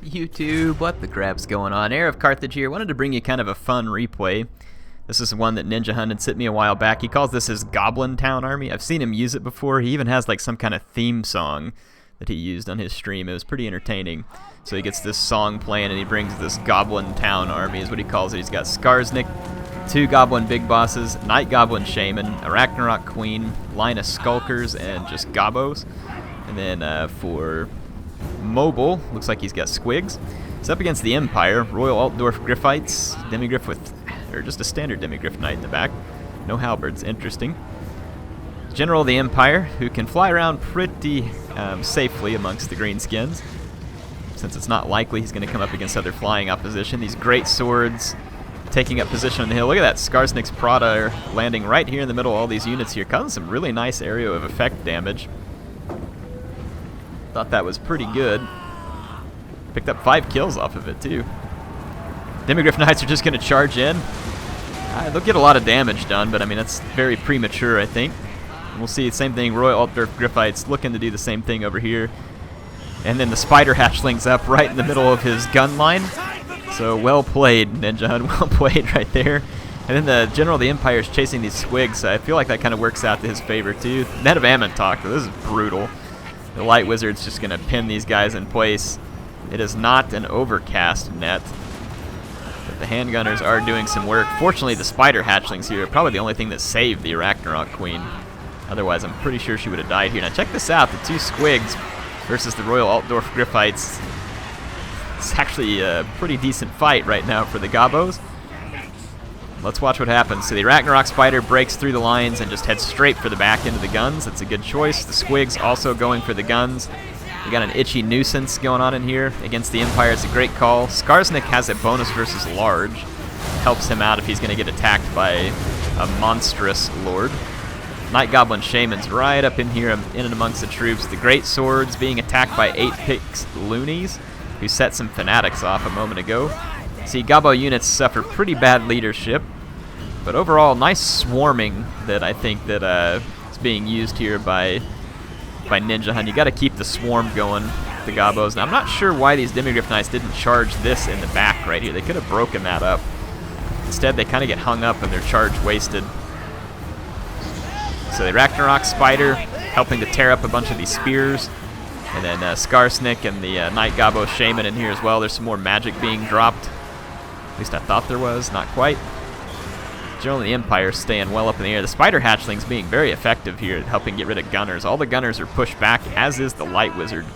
YouTube, what the crap's going on? HeirofCarthage here. Wanted to bring you kind of a fun replay. This is one that Ninjahund had sent me a while back. He calls this his Goblin Town army. I've seen him use it before. He even has like some kind of theme song that he used on his stream. It was pretty entertaining. So he gets this song playing and he brings this Goblin Town army is what he calls it. He's got Skarsnik, 2 Goblin Big Bosses, Night Goblin Shaman, a Ragnarok Queen, line of Skulkers, and just Gobos. And then for mobile, looks like he's got Squigs. It's up against the Empire, Royal Altdorf Griffites, Demigriff with, or just a standard Demigriff Knight in the back. No halberds, interesting. General of the Empire, who can fly around pretty safely amongst the greenskins, since it's not likely he's going to come up against other flying opposition. These great swords taking up position on the hill. Look at that, Skarsnik's Prada landing right here in the middle of all these units here, causing some really nice area of effect damage. Thought that was pretty good. Picked up 5 kills off of it too. Demigriff Knights are just going to charge in. They'll get a lot of damage done, but I mean that's very premature, I think. And we'll see the same thing. Royal Altdorf Griffites looking to do the same thing over here. And then the Spider Hatchlings up right in the middle of his gun line. So well played, Ninjahund. Well played right there. And then the General of the Empire is chasing these Squigs. So I feel like that kind of works out to his favor too. Net of Ammontok, this is brutal. The Light Wizard's just going to pin these guys in place. It is not an overcast net. But the handgunners are doing some work. Fortunately, the Spider Hatchlings here are probably the only thing that saved the Ragnarok Queen. Otherwise, I'm pretty sure she would have died here. Now check this out, the 2 Squigs versus the Royal Altdorf Griffites. It's actually a pretty decent fight right now for the Gobos. Let's watch what happens. So the Ragnarok Spider breaks through the lines and just heads straight for the back end of the guns. That's a good choice. The Squigs also going for the guns. We got an itchy nuisance going on in here against the Empire. It's a great call. Skarsnik has a bonus versus large. Helps him out if he's going to get attacked by a monstrous lord. Night Goblin Shaman's right up in here, in and amongst the troops. The Great Swords being attacked by 8-pix loonies, who set some fanatics off a moment ago. See, Gobo units suffer pretty bad leadership, but overall, nice swarming that I think that is being used here by Ninjahund. You got to keep the swarm going, the Gobos. Now, I'm not sure why these Demigriff Knights didn't charge this in the back right here. They could have broken that up. Instead, they kind of get hung up and their charge wasted. So the Ragnarok Spider helping to tear up a bunch of these spears. And then Skarsnik and the Night Gobo Shaman in here as well. There's some more magic being dropped. At least I thought there was, not quite. General of the Empire staying well up in the air. The Spider Hatchlings being very effective here at helping get rid of gunners. All the gunners are pushed back, as is the Light Wizard.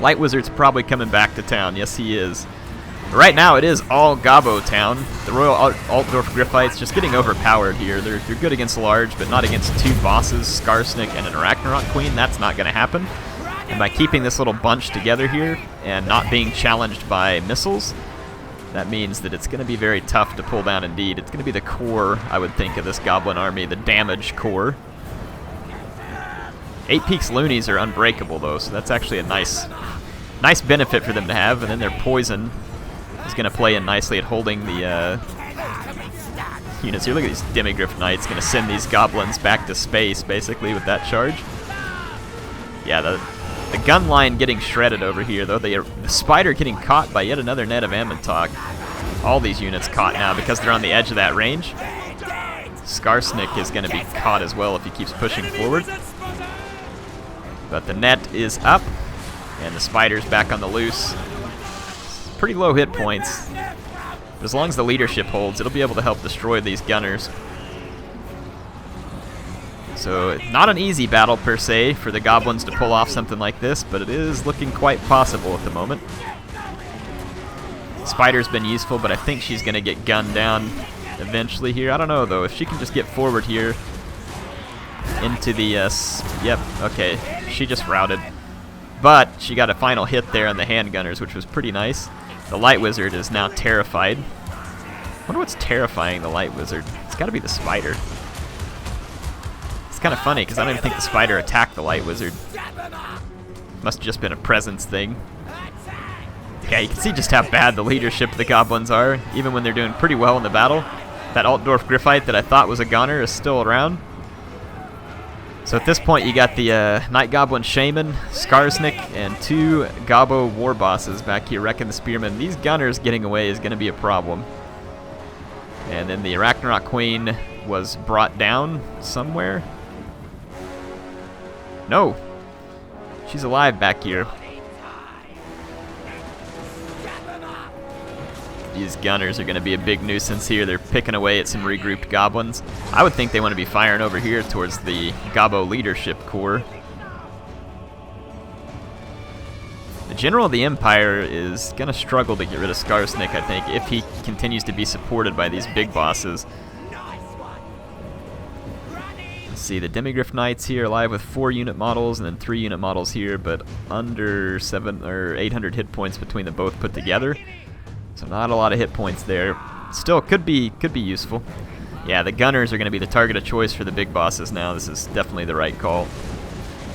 Light Wizard's probably coming back to town. Yes, he is. But right now, it is all Gobo Town. The Royal Altdorf Griffites just getting overpowered here. They're good against large, but not against 2 bosses, Skarsnik and an Ragnarok Queen. That's not going to happen. And by keeping this little bunch together here and not being challenged by missiles, that means that it's going to be very tough to pull down indeed. It's going to be the core, I would think, of this Goblin army, the damage core. 8-pix loonies are unbreakable, though, so that's actually a nice benefit for them to have. And then their poison is going to play in nicely at holding the units here. Look at these Demigriff Knights, going to send these goblins back to space, basically, with that charge. Yeah, the gun line getting shredded over here, though. The Spider getting caught by yet another net of Ammontok. All these units caught now because they're on the edge of that range. Skarsnik is going to be caught as well if he keeps pushing forward. But the net is up, and the Spider's back on the loose. Pretty low hit points. But as long as the leadership holds, it'll be able to help destroy these gunners. So, not an easy battle per se for the Goblins to pull off something like this, but it is looking quite possible at the moment. Spider's been useful, but I think she's going to get gunned down eventually here. I don't know, though. If she can just get forward here into the... yep, okay. She just routed. But she got a final hit there on the handgunners, which was pretty nice. The Light Wizard is now terrified. I wonder what's terrifying the Light Wizard. It's got to be the Spider. It's kind of funny, because I don't even think the Spider attacked the Light Wizard. Must have just been a presence thing. Yeah, you can see just how bad the leadership of the Goblins are, even when they're doing pretty well in the battle. That Altdorf Griffite that I thought was a goner is still around. So at this point, you got the Night Goblin Shaman, Skarsnik, and 2 Gobo war bosses back here wrecking the Spearmen. These gunners getting away is going to be a problem. And then the Ragnarok Queen was brought down somewhere. No! She's alive back here. These gunners are going to be a big nuisance here. They're picking away at some regrouped goblins. I would think they want to be firing over here towards the Gobo leadership corps. The General of the Empire is going to struggle to get rid of Skarsnik, I think, if he continues to be supported by these big bosses. Let's see, the Demigryph Knights here alive with 4 unit models and then 3 unit models here, but under 700 or 800 hit points between them both put together. So not a lot of hit points there. Still could be useful. Yeah, the gunners are going to be the target of choice for the big bosses now. This is definitely the right call.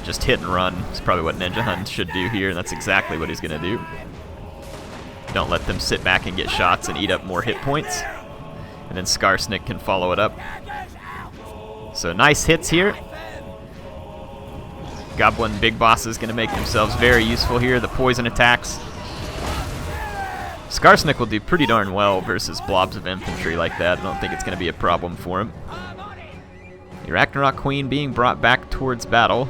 Just hit and run is probably what Ninjahund should do here, and that's exactly what he's going to do. Don't let them sit back and get shots and eat up more hit points. And then Skarsnik can follow it up. So nice hits here. Goblin big bosses going to make themselves very useful here. The poison attacks. Skarsnik will do pretty darn well versus blobs of infantry like that. I don't think it's going to be a problem for him. The Ragnarok Queen being brought back towards battle.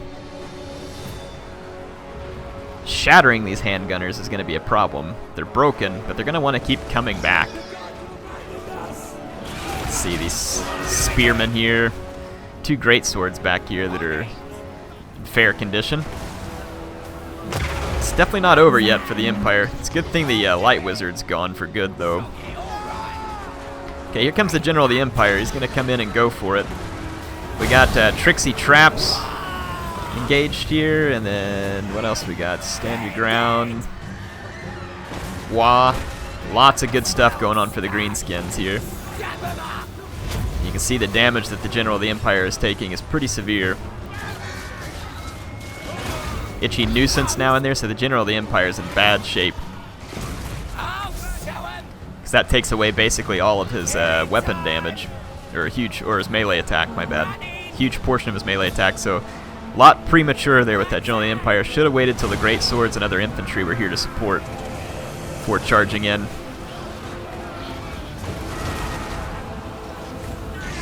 Shattering these handgunners is going to be a problem. They're broken, but they're going to want to keep coming back. Let's see these spearmen here. 2 great swords back here that are in fair condition. It's definitely not over yet for the Empire. It's a good thing the Light Wizard's gone for good, though. Okay, here comes the General of the Empire. He's going to come in and go for it. We got Tricksy Traps engaged here, and then what else we got? Stand Your Ground. Wah. Lots of good stuff going on for the Greenskins here. You can see the damage that the General of the Empire is taking is pretty severe. Itchy Nuisance now in there, so the General of the Empire is in bad shape. Because that takes away basically all of his weapon damage. Or his melee attack, my bad. Huge portion of his melee attack, so a lot premature there with that General of the Empire. Should have waited till the Great Swords and other infantry were here to support before charging in.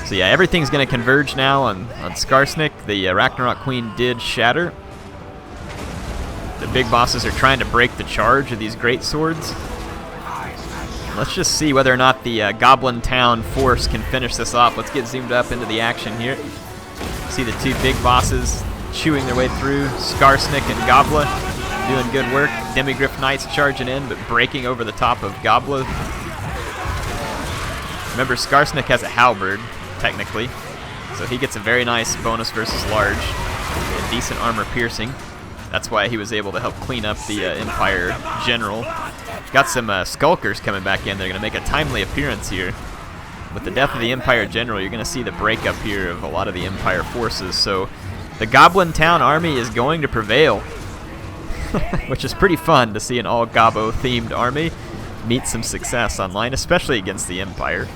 So yeah, everything's going to converge now on Skarsnik. The Ragnarok Queen did shatter. The big bosses are trying to break the charge of these great swords. Let's just see whether or not the Goblin Town force can finish this off. Let's get zoomed up into the action here. See the 2 big bosses chewing their way through. Skarsnik and Gobla doing good work. Demigryph Knights charging in, but breaking over the top of Gobla. Remember, Skarsnik has a halberd, technically, so he gets a very nice bonus versus large and decent armor piercing. That's why he was able to help clean up the Empire General. Got some Skulkers coming back in. They're going to make a timely appearance here. With the death of the Empire General, you're going to see the breakup here of a lot of the Empire forces. So the Goblin Town army is going to prevail, which is pretty fun to see an all-Gobo themed army meet some success online, especially against the Empire.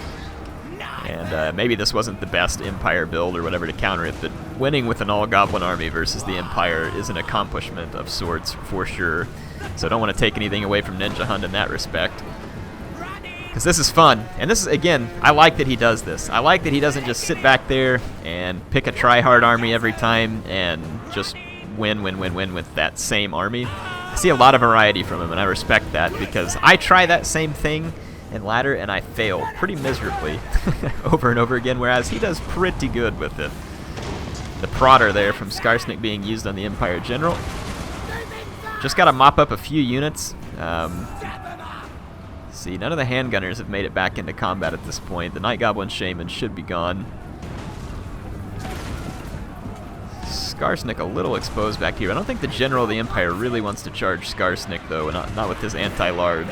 And maybe this wasn't the best Empire build or whatever to counter it, but winning with an all-Goblin army versus the Empire is an accomplishment of sorts for sure. So I don't want to take anything away from Ninjahund in that respect. Because this is fun. And this is, again, I like that he does this. I like that he doesn't just sit back there and pick a try-hard army every time and just win with that same army. I see a lot of variety from him, and I respect that because I try that same thing in ladder, and I fail pretty miserably over and over again, whereas he does pretty good with it. The prodder there from Skarsnik being used on the Empire General. Just got to mop up a few units. See, none of the handgunners have made it back into combat at this point. The Night Goblin Shaman should be gone. Skarsnik a little exposed back here. I don't think the General of the Empire really wants to charge Skarsnik, though, not with his anti-large.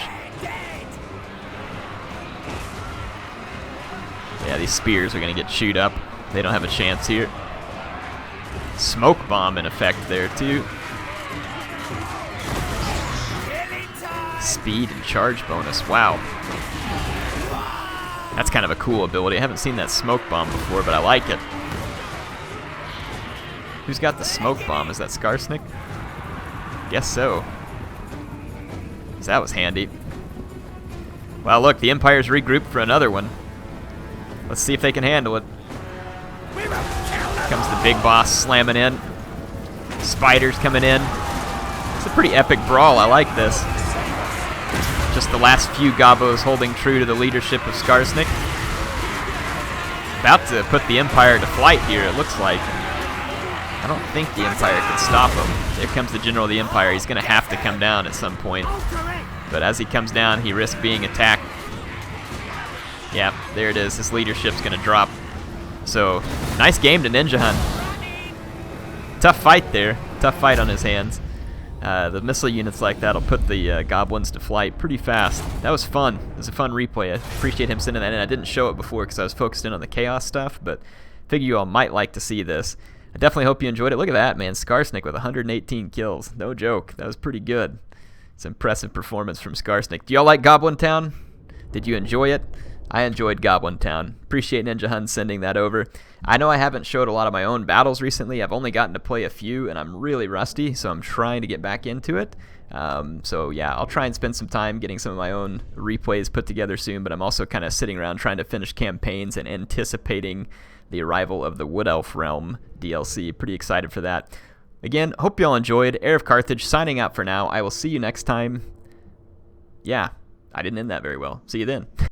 Yeah, these spears are going to get chewed up. They don't have a chance here. Smoke bomb in effect there, too. Speed and charge bonus. Wow. That's kind of a cool ability. I haven't seen that smoke bomb before, but I like it. Who's got the smoke bomb? Is that Skarsnik? Guess so. 'Cause that was handy. Well, look, the Empire's regrouped for another one. Let's see if they can handle it. Here comes the big boss slamming in. Spiders coming in. It's a pretty epic brawl. I like this. Just the last few Gobos holding true to the leadership of Skarsnik. About to put the Empire to flight here, it looks like. I don't think the Empire can stop him. There comes the General of the Empire. He's going to have to come down at some point. But as he comes down, he risks being attacked. Yeah, there it is. His leadership's going to drop. So, nice game to Ninjahund. Tough fight there. Tough fight on his hands. The missile units like that will put the goblins to flight pretty fast. That was fun. It was a fun replay. I appreciate him sending that in. I didn't show it before because I was focused in on the chaos stuff, but figure you all might like to see this. I definitely hope you enjoyed it. Look at that, man. Skarsnik with 118 kills. No joke. That was pretty good. It's an impressive performance from Skarsnik. Do y'all like Goblin Town? Did you enjoy it? I enjoyed Goblin Town. Appreciate Ninjahund sending that over. I know I haven't showed a lot of my own battles recently. I've only gotten to play a few, and I'm really rusty, so I'm trying to get back into it. So yeah, I'll try and spend some time getting some of my own replays put together soon, but I'm also kind of sitting around trying to finish campaigns and anticipating the arrival of the Wood Elf Realm DLC. Pretty excited for that. Again, hope you all enjoyed. HeirofCarthage signing out for now. I will see you next time. Yeah, I didn't end that very well. See you then.